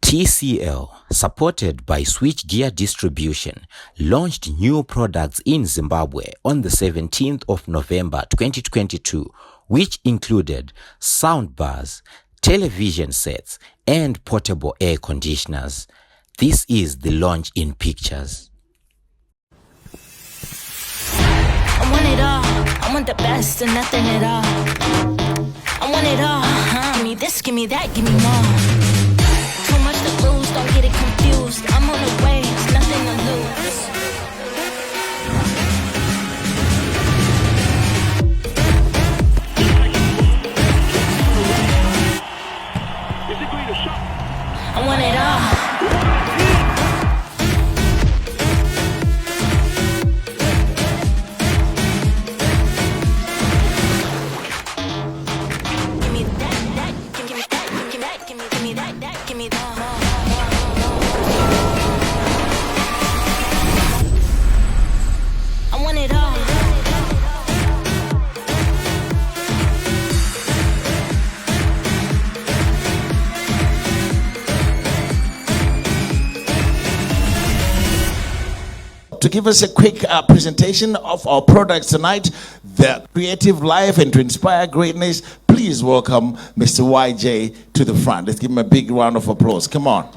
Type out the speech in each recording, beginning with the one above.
TCL, supported by Switchgear Distribution, launched new products in Zimbabwe on the 17th of November 2022, which included soundbars, television sets, and portable air conditioners. This is the launch in pictures. I want it all. I want the best and nothing at all. I want it all. Give me this, give me that, give me more. Too much to lose, don't get it confused. I'm on the way, it's nothing to lose. I want it all. To give us a quick presentation of our products tonight, the creative life, and to inspire greatness, please welcome Mr. YJ to the front. Let's give him a big round of applause. Come on.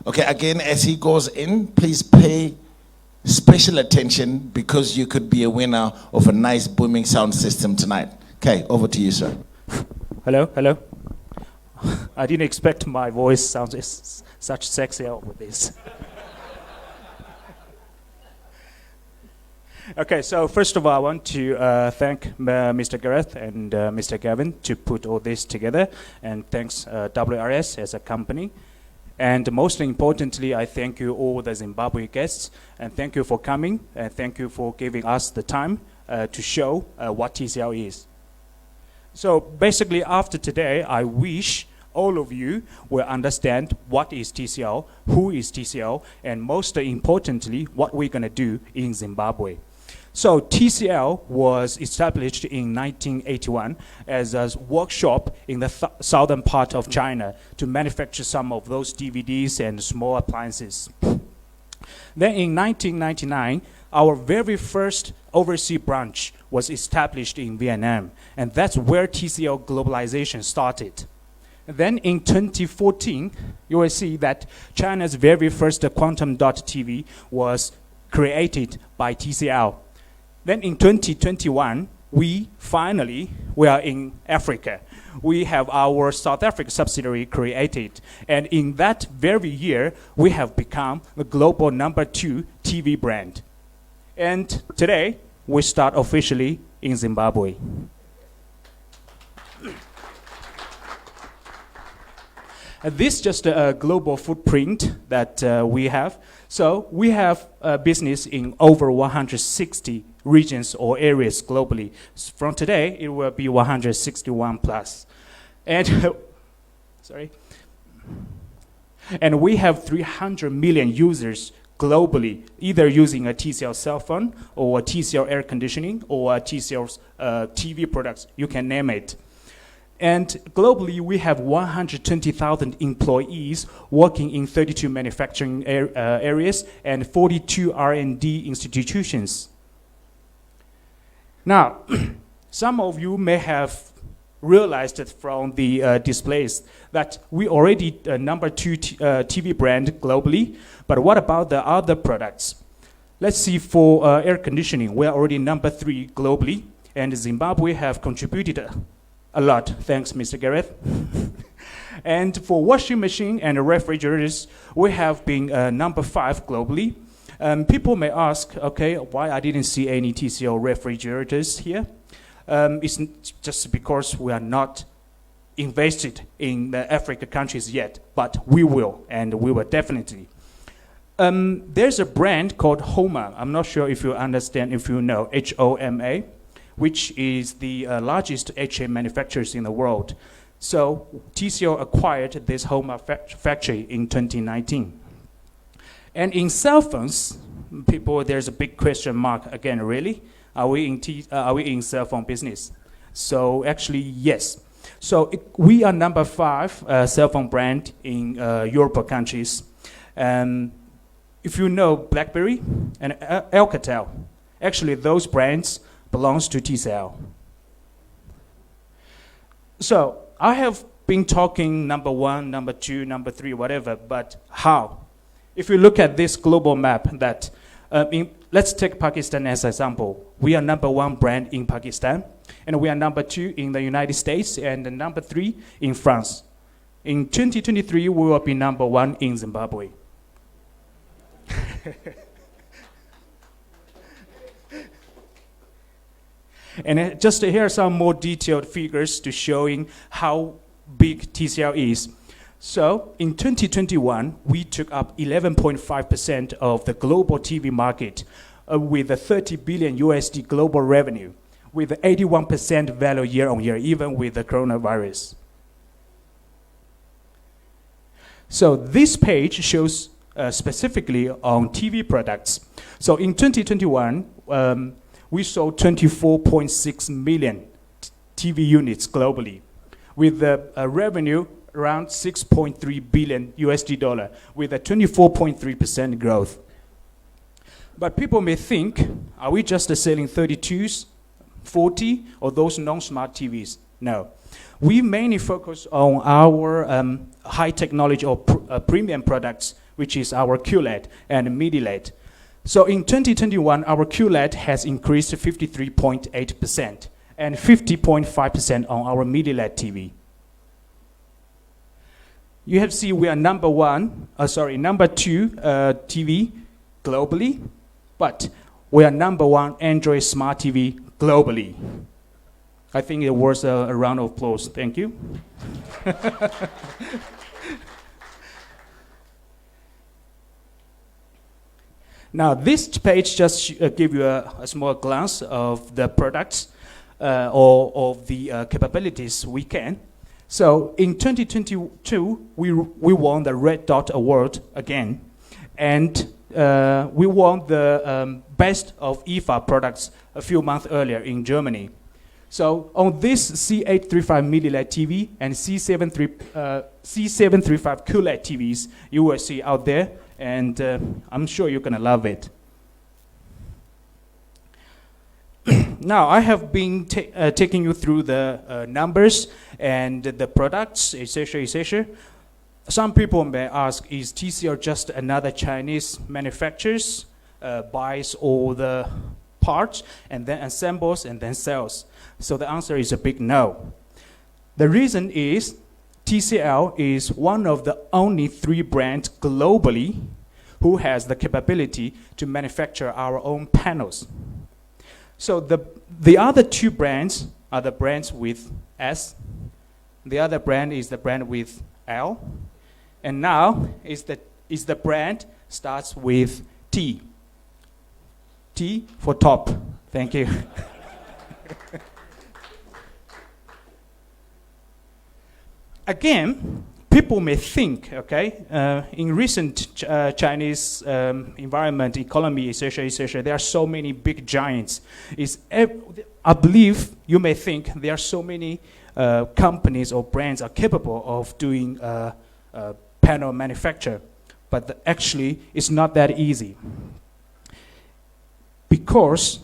Okay, again, as he goes in, please pay special attention because you could be a winner of a nice booming sound system tonight. Okay, over to you, sir. Hello, hello. I didn't expect my voice sounds such sexy out with this. Okay, so first of all, I want to thank Mr. Gareth and Mr. Gavin to put all this together, and thanks WRS as a company. And most importantly, I thank you all the Zimbabwe guests, and thank you for coming, and thank you for giving us the time to show what TCL is. So basically, after today, I wish all of you will understand what is TCL, who is TCL, and most importantly, what we're going to do in Zimbabwe. So TCL was established in 1981 as a workshop in the southern part of China to manufacture some of those DVDs and small appliances. Then in 1999, our very first overseas branch was established in Vietnam, and that's where TCL globalization started. Then in 2014, you will see that China's very first Quantum Dot TV was created by TCL. Then in 2021, we are in Africa. We have our South Africa subsidiary created. And in that very year, we have become the global #2 TV brand. And today, we start officially in Zimbabwe. This is just a global footprint that we have. So we have a business in over 160 regions or areas globally. From today, it will be 161 plus. And sorry. And we have 300 million users globally, either using a TCL cell phone or a TCL air conditioning or a TCL TV products, you can name it. And globally, we have 120,000 employees working in 32 manufacturing areas and 42 R&D institutions. Now, some of you may have realized it from the displays that we already #2 TV brand globally, but what about the other products? Let's see, for air conditioning, we're already #3 globally, and Zimbabwe have contributed a lot, thanks Mr. Gareth. And for washing machine and refrigerators, we have been #5 globally. People may ask, okay, why I didn't see any TCL refrigerators here? It's just because we are not invested in the African countries yet, but we will, and we will definitely. There's a brand called Homa. I'm not sure if you understand, if you know, HOMA, which is the largest HA manufacturers in the world. So TCL acquired this Homa factory in 2019. And in cell phones, people, there's a big question mark again, really? Are we in cell phone business? So actually, yes. So we are number 5 cell phone brand in European countries. If you know BlackBerry and Alcatel, actually those brands belongs to TCL. So I have been talking number 1, number 2, number 3, whatever, but how? If you look at this global map that, let's take Pakistan as an example. We are number 1 brand in Pakistan, and we are number 2 in the United States, and number 3 in France. In 2023, we will be number 1 in Zimbabwe. And just here are some more detailed figures to showing how big TCL is. So in 2021, we took up 11.5% of the global TV market with a $30 billion USD global revenue, with 81% value year on year, even with the coronavirus. So this page shows specifically on TV products. So in 2021, we sold 24.6 million TV units globally, with a revenue around 6.3 billion USD dollar, with a 24.3% growth. But people may think, are we just selling 32s, 40, or those non-smart TVs? No. We mainly focus on our high technology or premium products, which is our QLED and MIDI LED. So in 2021, our QLED has increased to 53.8% and 50.5% on our MIDI LED TV. You have seen we are number 2 TV globally, but we are number 1 Android smart TV globally. I think it was a round of applause. Thank you. Now, this page just give you a small glance of the products or of the capabilities we can. So in 2022, we won the Red Dot Award again, and we won the Best of IFA products a few months earlier in Germany. So on this C835 MIDI LED TV and C735 QLED TVs, you will see out there, and I'm sure you're gonna love it. Now, I have been taking you through the numbers and the products, etc., etc. Some people may ask, is TCL just another Chinese manufacturer, buys all the parts and then assembles and then sells? So the answer is a big no. The reason is TCL is one of the only 3 brands globally who has the capability to manufacture our own panels. So the other 2 brands are the brands with S, the other brand is the brand with L, and now is the brand starts with T. T for top. Thank you. Again, people may think, okay, in recent Chinese environment, economy, etc., there are so many big giants. I believe you may think there are so many companies or brands are capable of doing panel manufacture, but actually it's not that easy. Because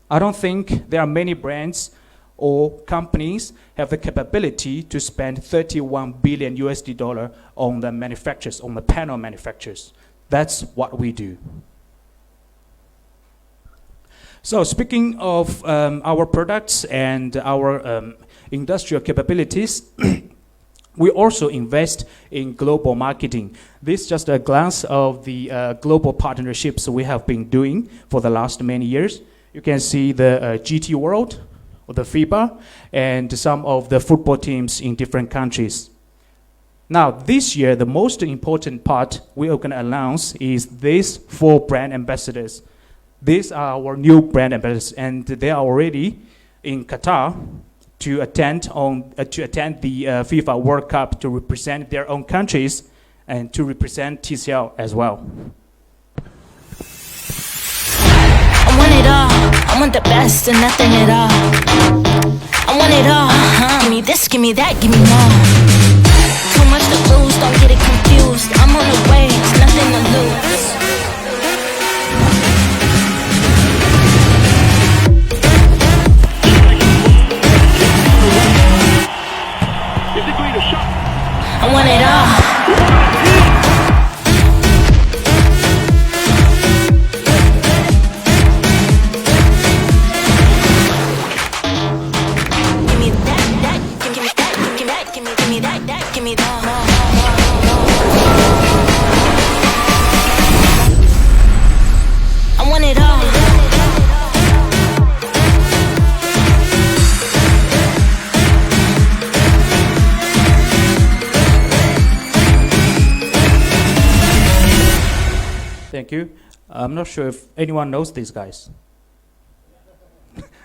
I don't think there are many brands or companies have the capability to spend 31 billion USD dollar on the manufacturers, on the panel manufacturers. That's what we do. So speaking of our products and our industrial capabilities, we also invest in global marketing. This is just a glance of the global partnerships we have been doing for the last many years. You can see the GT World, or the FIBA, and some of the football teams in different countries. Now, this year, the most important part we are going to announce is these 4 brand ambassadors. These are our new brand ambassadors, and they are already in Qatar to attend the FIFA World Cup to represent their own countries and to represent TCL as well. I want it all. I want the best and nothing at all. I want it all. Give me this, give me that, give me more. Too much to lose, don't get it confused. I'm on the way, it's nothing to lose. I want it all. Give me that, give me that, give me that, give me that, give me that. I want it all. Thank you. I'm not sure if anyone knows these guys.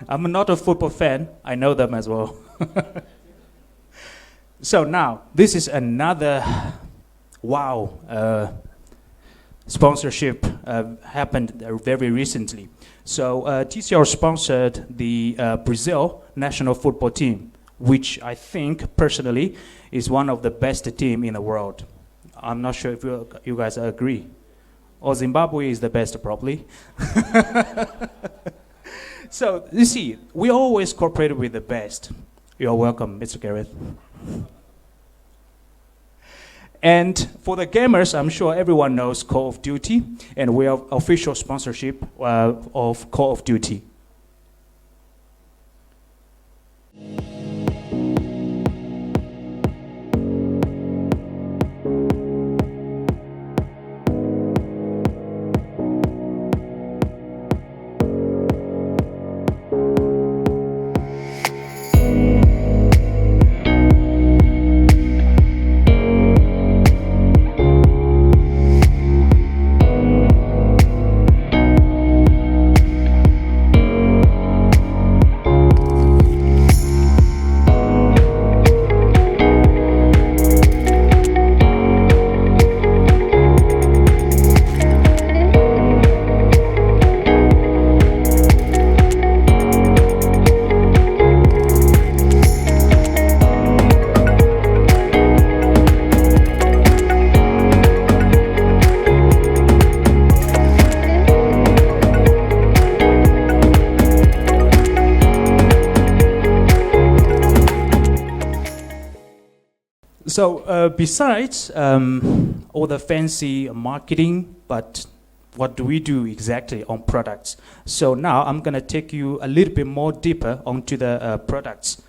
I'm not a football fan. I know them as well. So now, this is another wow sponsorship happened very recently. So TCL sponsored the Brazil national football team, which I think personally is one of the best team in the world. I'm not sure if you guys agree. Or Zimbabwe is the best, probably. So, you see, we always cooperate with the best. You're welcome, Mr. Gareth. And for the gamers, I'm sure everyone knows Call of Duty, and we have official sponsorship of Call of Duty. So besides all the fancy marketing, but what do we do exactly on products? So now I'm going to take you a little bit more deeper onto the products.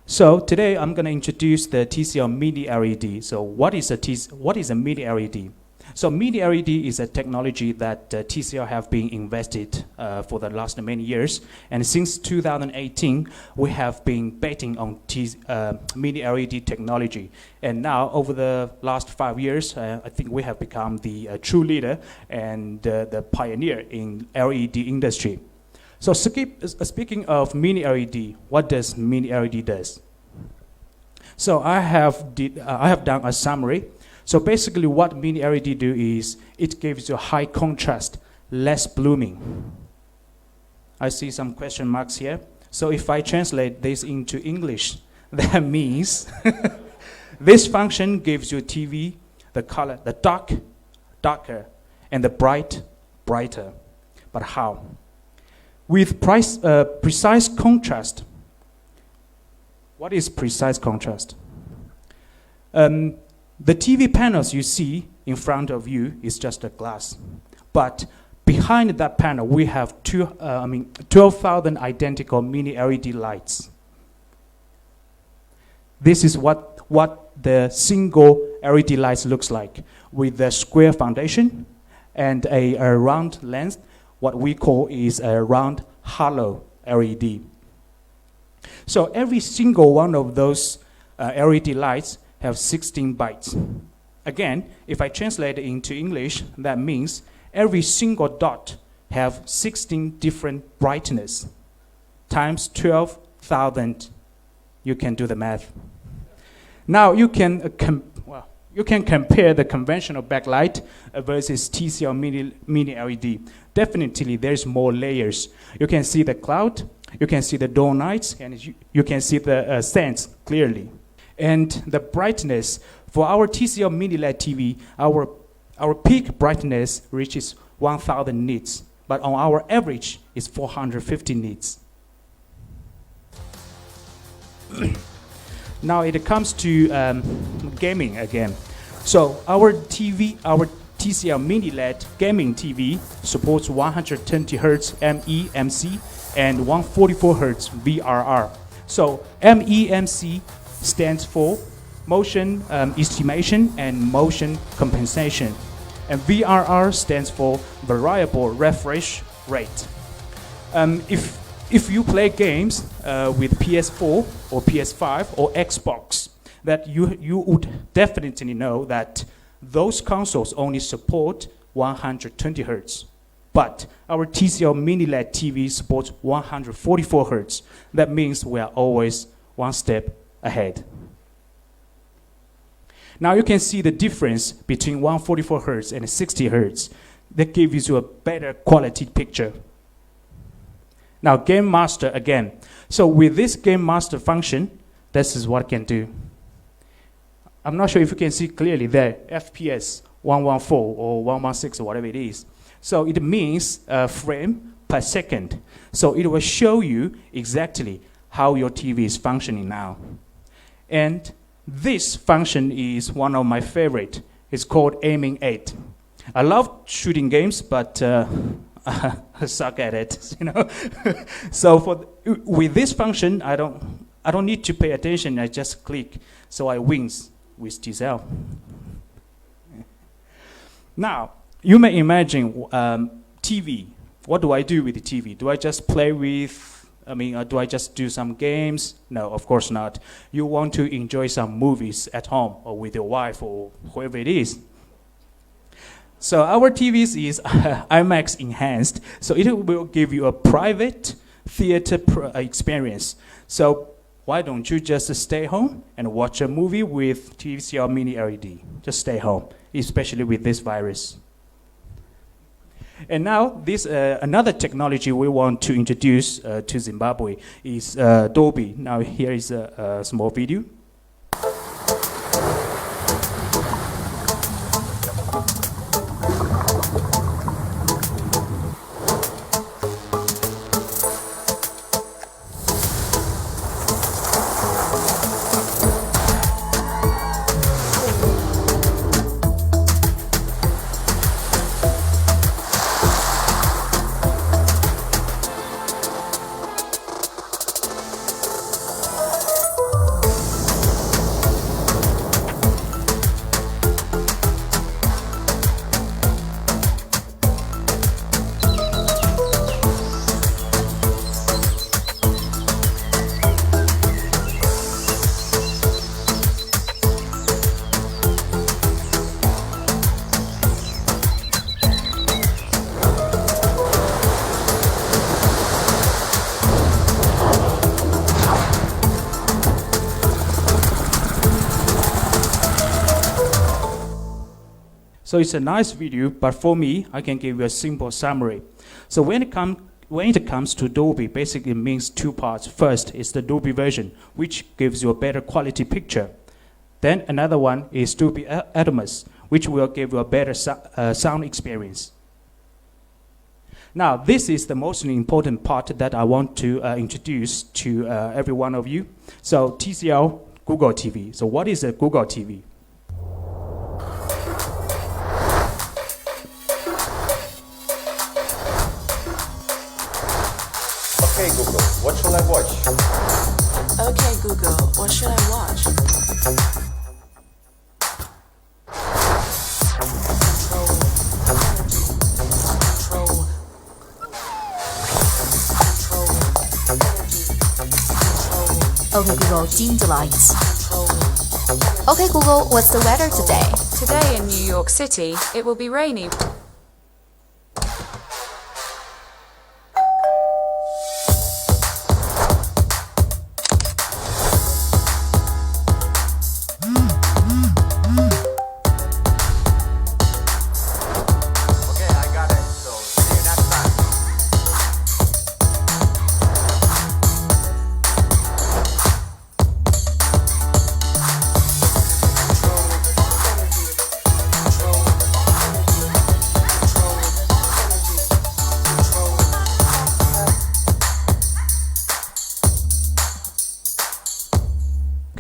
So today I'm going to introduce the TCL Mini LED. So what is a Mini LED? So Mini LED is a technology that TCL have been invested for the last many years, and since 2018 we have been betting on Mini LED technology, and now over the last 5 years I think we have become the true leader and the pioneer in LED industry. So speaking of Mini LED, what does Mini LED does? So I have done a summary. So basically what Mini LED do is it gives you high contrast, less blooming. I see some question marks here. So if I translate this into English, that means this function gives you TV, the color, the dark, darker, and the bright, brighter. But how? With precise contrast. What is precise contrast? The TV panels you see in front of you is just a glass. But behind that panel, we have 12,000 identical Mini LED lights. This is what the single LED lights looks like, with a square foundation and a round lens, what we call is a round hollow LED. So every single one of those LED lights have 16 bytes. Again, if I translate it into English, that means every single dot have 16 different brightness times 12,000. You can do the math. Now you can you can compare the conventional backlight versus TCL mini LED. Definitely, there's more layers. You can see the cloud, you can see the dawn nights, and you can see the sands clearly. And the brightness for our TCL mini LED TV, our peak brightness reaches 1,000 nits, but on our average is 450 nits. Now it comes to gaming again. So our TCL mini LED gaming TV supports 120 Hz MEMC and 144 Hz VRR. So MEMC stands for motion estimation and motion compensation, and VRR stands for variable refresh rate. If you play games with PS4 or PS5 or Xbox, that you would definitely know that those consoles only support 120 Hz. But our TCL mini LED TV supports 144 Hz. That means we are always one step ahead. Now you can see the difference between 144 Hz and 60 Hz. That gives you a better quality picture. Now Game Master again. So with this Game Master function, this is what it can do. I'm not sure if you can see clearly there, FPS 114 or 116 or whatever it is. So it means frame per second. So it will show you exactly how your TV is functioning now. And this function is one of my favorite. It's called Aiming 8. I love shooting games, but I suck at it, you know. So with this function, I don't need to pay attention. I just click, so I wins with TCL. Now you may imagine TV. What do I do with the TV? Do I just play with? Do I just do some games? No, of course not. You want to enjoy some movies at home or with your wife or whoever it is. So our TVs is IMAX enhanced, so it will give you a private theater experience. So why don't you just stay home and watch a movie with TCL mini LED? Just stay home, especially with this virus. And now this another technology we want to introduce to Zimbabwe is Dolby. Now here is a small video. So it's a nice video, but for me, I can give you a simple summary. So when it comes to Dolby, basically it means two parts. First is the Dolby version, which gives you a better quality picture. Then another one is Dolby Atmos, which will give you a better sound experience. Now, this is the most important part that I want to introduce to every one of you. So TCL Google TV. So what is a Google TV? Okay Google, what shall I watch? Okay Google, what should I watch? Okay Google, Jean Delights. Okay Google, what's the weather today? Today in New York City, it will be rainy.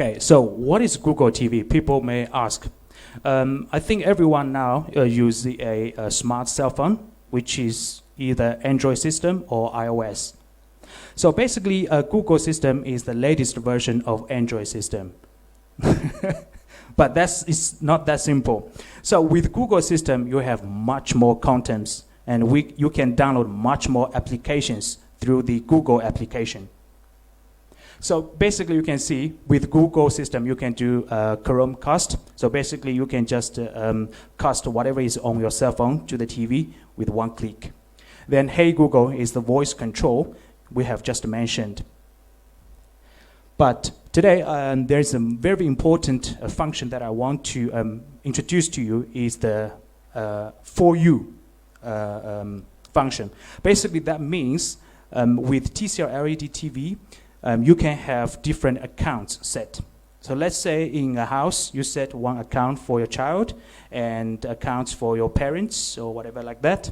Okay, so what is Google TV? People may ask. I think everyone now uses a smart cell phone, which is either Android system or iOS. So basically, a Google system is the latest version of Android system. But it's not that simple. So with Google system, you have much more contents, and you can download much more applications through the Google application. So basically, you can see with Google system, you can do Chromecast. So basically, you can just cast whatever is on your cell phone to the TV with one click. Then Hey Google is the voice control we have just mentioned. But today, there's a very important function that I want to introduce to you is the For You function. Basically, that means with TCL LED TV, you can have different accounts set. So let's say in a house, you set one account for your child and accounts for your parents or whatever like that.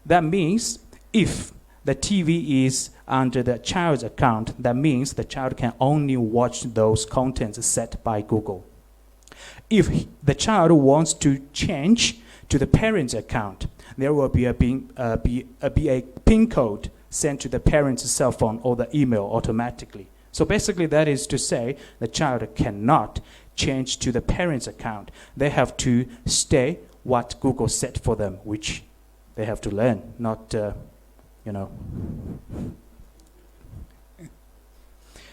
That means if the TV is under the child's account, that means the child can only watch those contents set by Google. If the child wants to change to the parent's account, there will be a PIN code sent to the parent's cell phone or the email automatically. So basically that is to say the child cannot change to the parent's account. They have to stay what Google set for them, which they have to learn, not,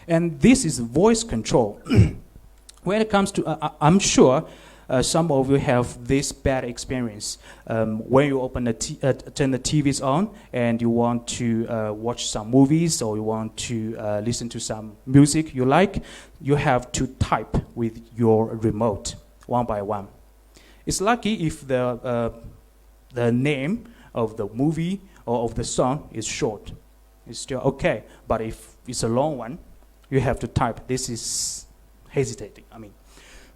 And this is voice control. When it comes to, I'm sure some of you have this bad experience. When you turn the TVs on and you want to watch some movies or you want to listen to some music you like, you have to type with your remote one by one. It's lucky if the name of the movie or of the song is short. It's still okay. But if it's a long one, you have to type. This is hesitating,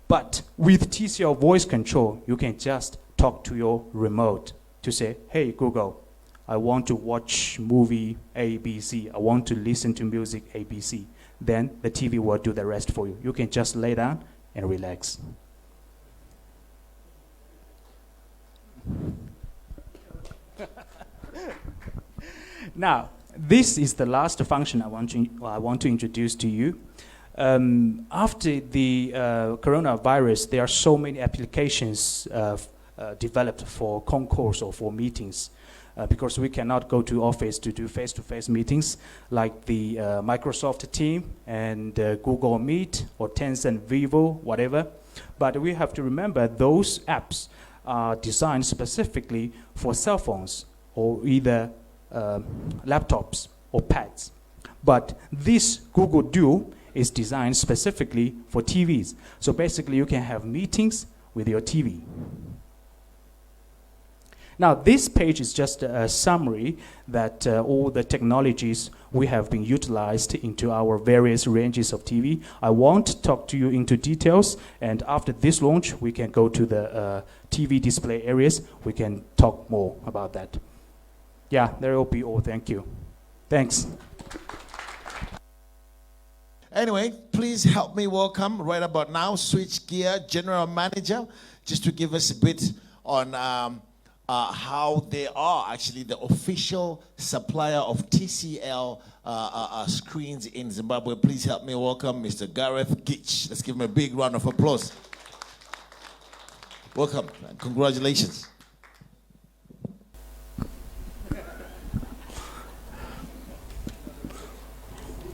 But with TCL voice control, you can just talk to your remote to say, hey, Google, I want to watch movie ABC. I want to listen to music ABC. Then the TV will do the rest for you. You can just lay down and relax. Now, this is the last function I want to introduce to you. After the coronavirus, there are so many applications developed for concourse or for meetings because we cannot go to office to do face-to-face meetings like the Microsoft Teams and Google Meet or Tencent Vivo, whatever. But we have to remember those apps are designed specifically for cell phones or either laptops or pads. But this Google Duo is designed specifically for TVs. So basically you can have meetings with your TV. Now this page is just a summary that all the technologies we have been utilized into our various ranges of TV. I won't talk to you into details, and after this launch we can go to the TV display areas. We can talk more about that. Yeah, there will be all. Thank you. Thanks. Anyway, please help me welcome right about now Switchgear General Manager, just to give us a bit on how they are actually the official supplier of TCL screens in Zimbabwe. Please help me welcome Mr. Gareth Gitch. Let's give him a big round of applause. Welcome and congratulations.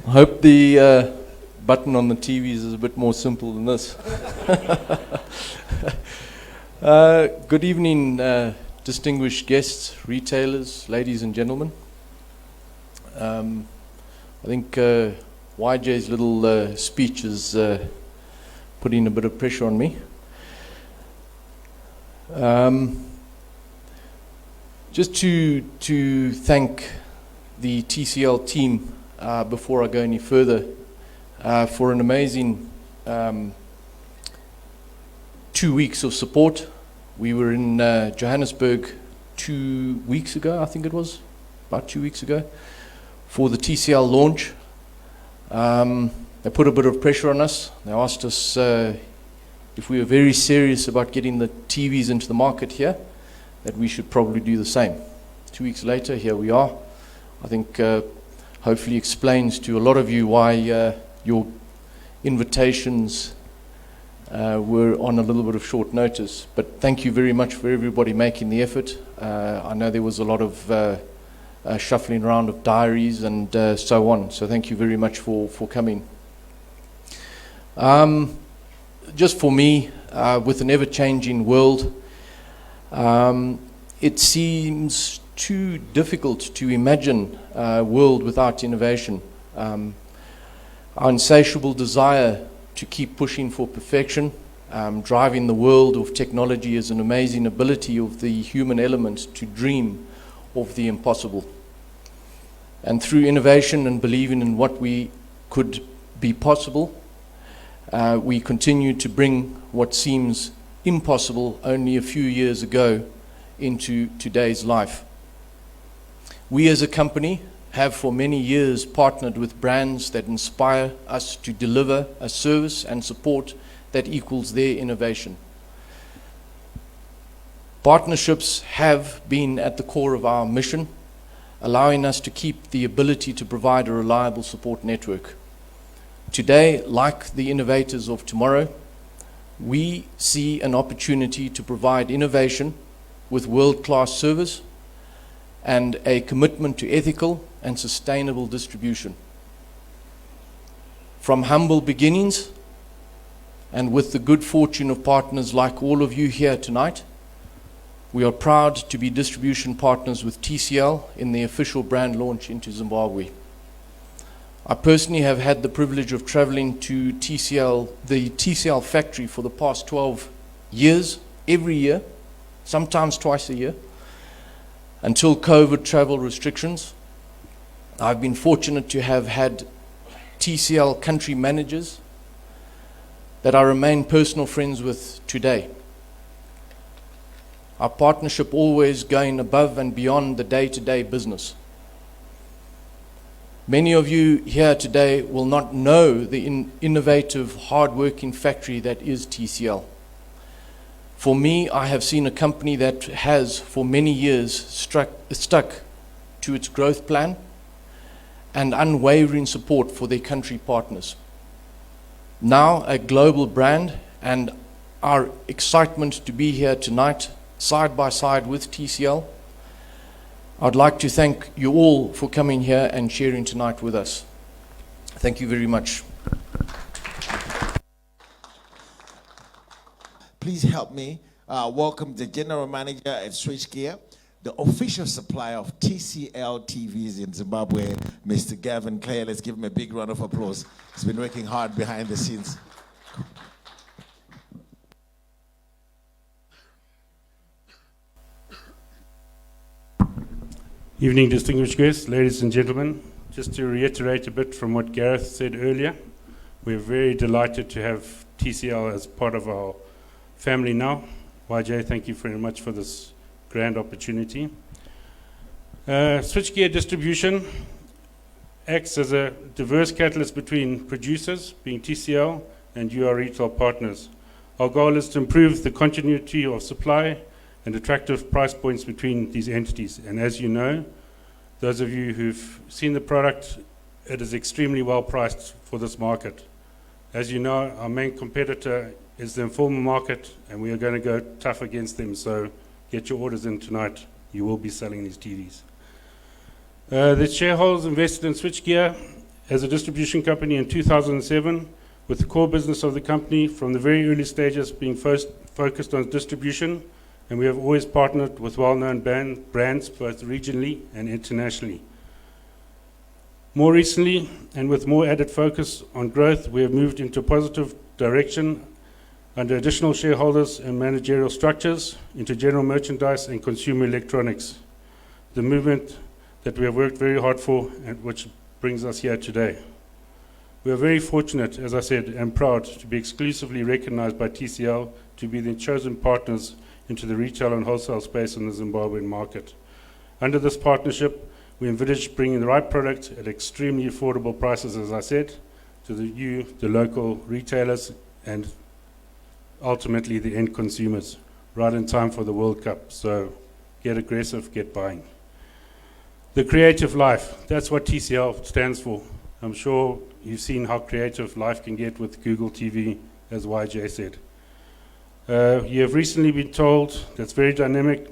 I hope the button on the TVs is a bit more simple than this. Good evening, distinguished guests, retailers, ladies and gentlemen. I think YJ's little speech is putting a bit of pressure on me. Just to thank the TCL team before I go any further for an amazing 2 weeks of support. We were in Johannesburg 2 weeks ago, I think it was, about 2 weeks ago, for the TCL launch. They put a bit of pressure on us. They asked us if we were very serious about getting the TVs into the market here, that we should probably do the same. 2 weeks later, here we are. I think hopefully explains to a lot of you why your invitations were on a little bit of short notice. But thank you very much for everybody making the effort. I know there was a lot of shuffling around of diaries and so on. So thank you very much for coming. Just for me, with an ever-changing world, it seems too difficult to imagine a world without innovation. Our insatiable desire to keep pushing for perfection, driving the world of technology is an amazing ability of the human element to dream of the impossible. And through innovation and believing in what we could be possible, we continue to bring what seems impossible only a few years ago into today's life. We as a company have for many years partnered with brands that inspire us to deliver a service and support that equals their innovation. Partnerships have been at the core of our mission, allowing us to keep the ability to provide a reliable support network. Today, like the innovators of tomorrow, we see an opportunity to provide innovation with world-class service and a commitment to ethical and sustainable distribution. From humble beginnings, and with the good fortune of partners like all of you here tonight, we are proud to be distribution partners with TCL in the official brand launch into Zimbabwe. I personally have had the privilege of traveling to the TCL factory for the past 12 years, every year, sometimes twice a year, until COVID travel restrictions. I've been fortunate to have had TCL country managers that I remain personal friends with today. Our partnership always going above and beyond the day-to-day business. Many of you here today will not know the innovative, hard-working factory that is TCL. For me, I have seen a company that has, for many years, stuck to its growth plan and unwavering support for their country partners. Now a global brand, and our excitement to be here tonight, side by side with TCL. I'd like to thank you all for coming here and sharing tonight with us. Thank you very much. Please help me welcome the General Manager at Switchgear, the official supplier of TCL TVs in Zimbabwe, Mr. Gavin Clare. Let's give him a big round of applause. He's been working hard behind the scenes. Evening, distinguished guests, ladies and gentlemen. Just to reiterate a bit from what Gareth said earlier, we're very delighted to have TCL as part of our family now. YJ, thank you very much for this grand opportunity. Switchgear Distribution acts as a diverse catalyst between producers, being TCL, and UR retail partners. Our goal is to improve the continuity of supply and attractive price points between these entities. And as you know, those of you who've seen the product, it is extremely well priced for this market. As you know, our main competitor is the informal market, and we are going to go tough against them, so get your orders in tonight. You will be selling these TVs. The shareholders invested in Switchgear as a distribution company in 2007, with the core business of the company from the very early stages being first focused on distribution, and we have always partnered with well-known brands both regionally and internationally. More recently, and with more added focus on growth, we have moved into a positive direction under additional shareholders and managerial structures into general merchandise and consumer electronics, the movement that we have worked very hard for and which brings us here today. We are very fortunate, as I said, and proud to be exclusively recognized by TCL to be the chosen partners into the retail and wholesale space in the Zimbabwean market. Under this partnership, we envisage bringing the right product at extremely affordable prices, as I said, to the local retailers, and ultimately the end consumers, right in time for the World Cup. So get aggressive, get buying. The creative life, that's what TCL stands for. I'm sure you've seen how creative life can get with Google TV, as YJ said. You have recently been told that's very dynamic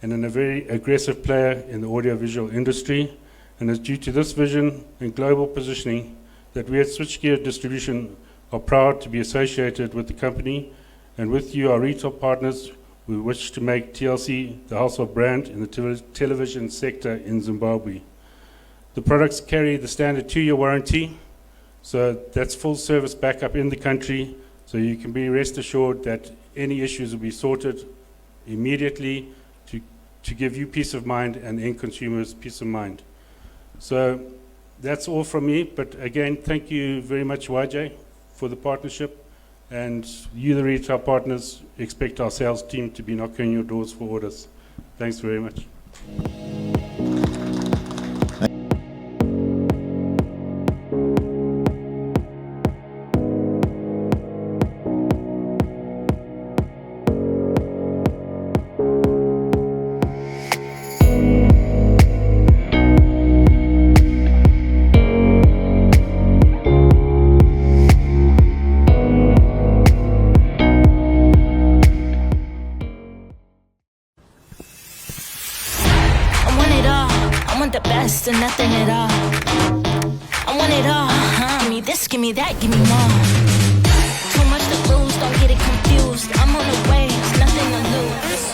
and a very aggressive player in the audiovisual industry, and it's due to this vision and global positioning that we at Switchgear Distribution are proud to be associated with the company, and with you, our retail partners. We wish to make TLC the household brand in the television sector in Zimbabwe. The products carry the standard 2-year warranty, so that's full service backup in the country, so you can be rest assured that any issues will be sorted immediately to give you peace of mind and end consumers peace of mind. So that's all from me, but again, thank you very much, YJ, for the partnership. And you, the retail partners, expect our sales team to be knocking on your doors for orders. Thanks very much. The best and nothing at all. I want it all. Give me this, give me that, give me more. Too much to lose, don't get it confused. I'm on the way, there's nothing to lose.